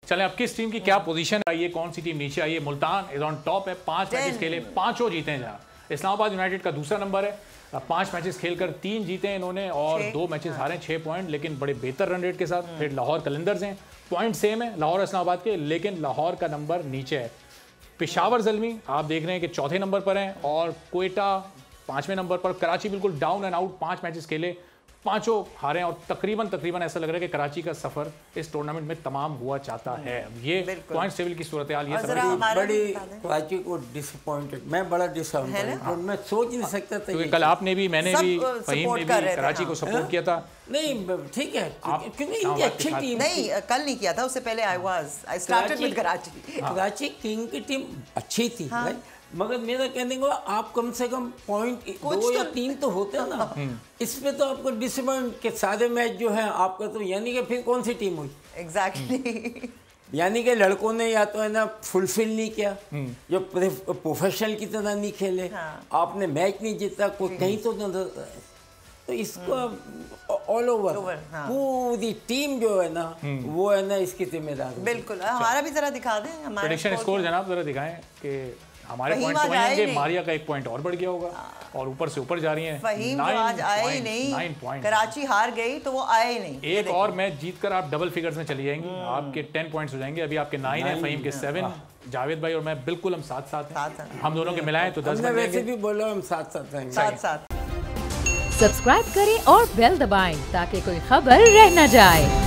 चलें अब किस टीम की क्या पोजीशन आई है, कौन सी टीम नीचे आई है। मुल्तान इज ऑन टॉप है, 5 मैचेस खेले 5 जीते हैं जहाँ। इस्लामाबाद यूनाइटेड का दूसरा नंबर है, 5 मैचेस खेलकर 3 जीते हैं इन्होंने और 2 मैचेस हारे, 6 पॉइंट, लेकिन बड़े बेहतर रन रेट के साथ। फिर लाहौर कलंदर्स हैं, पॉइंट सेम है लाहौर इस्लामाबाद के, लेकिन लाहौर का नंबर नीचे है। पेशावर ज़ल्मी आप देख रहे हैं कि चौथे नंबर पर हैं और कोयटा 5वें नंबर पर। कराची बिल्कुल डाउन एंड आउट, 5 मैचेस खेले 5 हारे और तकरीबन ऐसा लग रहा है कि कराची का सफर इस टूर्नामेंट में तमाम हुआ चाहता है। ये पॉइंट टेबल की सूरत हाल ये बड़ी कराची को डिसअपॉइंटेड, मैं बड़ा डिसअपॉइंटेड, मैं सोच नहीं सकता था क्योंकि कल आपने भी, मैंने भी, फहीम ने भी कराची को सपोर्ट किया था। नहीं ठीक है, क्योंकि इनकी अच्छी टीम नहीं, कल नहीं किया था, उससे पहले I started with Karachi. Karachi king की टीम अच्छी थी, मगर मेरा कहने को आप कम से कम पॉइंट 2 या 3 तो होते हैं ना। इसमें तो आपको डिसअपॉइंट के सारे मैच जो है आपका, तो यानी कि फिर कौन सी टीम हुई एग्जैक्टली यानी कि लड़कों ने या तो है ना फुलफिल नहीं किया, जो प्रोफेशनल की तरह नहीं खेले, आपने मैच नहीं जीता, कोई कहीं तो इसको ऑल ओवर पूरी टीम जो है ना वो है ना इसकी जिम्मेदार। बिल्कुल, हमारा भी जरा दिखा दें हमारा प्रेडिक्शन स्कोर जनाब, जरा दिखाएं कि हमारे पॉइंट तो आएंगे, मारिया का 1 पॉइंट और बढ़ गया होगा और ऊपर से ऊपर जा रही हैं। फहीम आज आए ही नहीं, कराची हार गई तो वो आए ही नहीं। एक और मैच जीतकर आप डबल फिगर्स में चली जाएंगी, आपके 10 पॉइंट्स हो जाएंगे। अभी आपके 9 है, फहीम के 7, जावेद भाई और मैं बिल्कुल हम साथ हैं। हम दोनों के मिलाएं तो 10 बन जाएंगे। वैसे भी बोला हम साथ सब्सक्राइब करें और बेल दबाएं ताकि कोई खबर रह न जाए।